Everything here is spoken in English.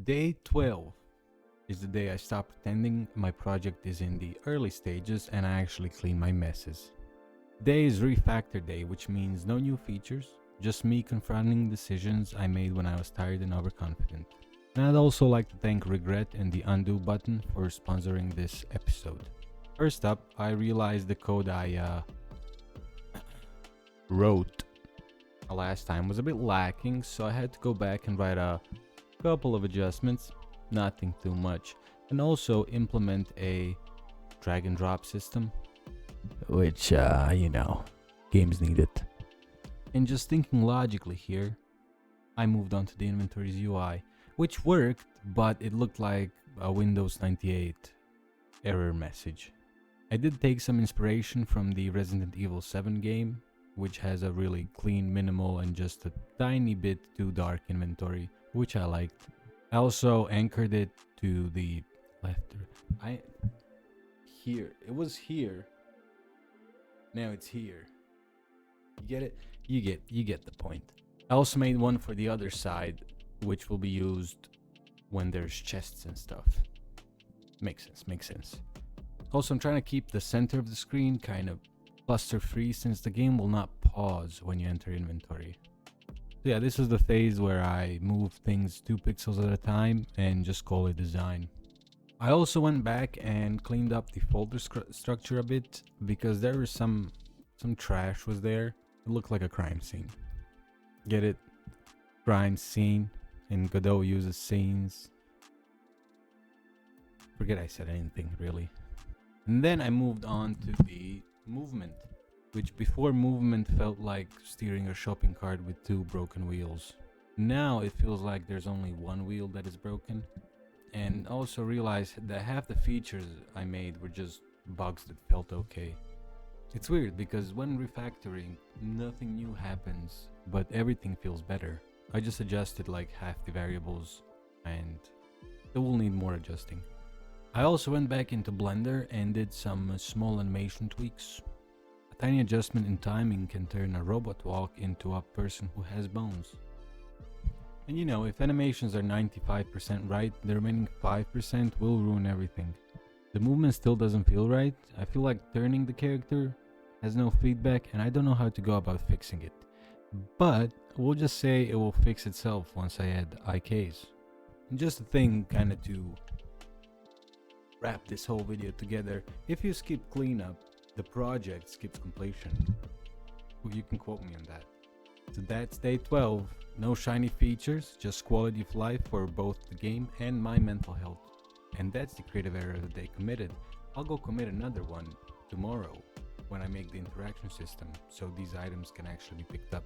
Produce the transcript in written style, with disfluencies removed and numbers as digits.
Day 12 is the day I stop pretending my project is in the early stages and I actually clean my messes. Today is refactor day, which means no new features, just me confronting decisions I made when I was tired and overconfident. And I'd also like to thank Regret and the undo button for sponsoring this episode. First up, I realized the code I wrote last time was a bit lacking, so I had to go back and write a couple of adjustments, nothing too much, and also implement a drag and drop system, which, games need it. And just thinking logically here, I moved on to the inventory's UI, which worked, but it looked like a Windows 98 error message. I did take some inspiration from the Resident Evil 7 game, which has a really clean, minimal, and just a tiny bit too dark inventory, which I liked. I also anchored it to the left. It was here. Now it's here. You get it? You get the point. I also made one for the other side, which will be used when there's chests and stuff. Makes sense. Also, I'm trying to keep the center of the screen kind of cluster free since the game will not pause when you enter inventory. So yeah, this is the phase where I move things 2 pixels at a time and just call it design. I also went back and cleaned up the folder structure a bit because there was some trash was there. It looked like a crime scene. Get it? Crime scene. And Godot uses scenes. Forget I said anything really. And then I moved on to the movement, which before movement felt like steering a shopping cart with 2 broken wheels. Now it feels like there's only 1 wheel that is broken. And also realized that half the features I made were just bugs that felt okay. It's weird because when refactoring, nothing new happens, but everything feels better. I just adjusted like half the variables and it will need more adjusting. I also went back into Blender and did some small animation tweaks. A tiny adjustment in timing can turn a robot walk into a person who has bones. And if animations are 95% right, the remaining 5% will ruin everything. The movement still doesn't feel right. I feel like turning the character has no feedback and I don't know how to go about fixing it. But we'll just say it will fix itself once I add IKs. And just a thing kinda to wrap this whole video together, if you skip cleanup, the project skips completion. Well, you can quote me on that. So that's day 12. No shiny features, just quality of life for both the game and my mental health. And that's the creative error of the day committed. I'll go commit another one tomorrow when I make the interaction system so these items can actually be picked up.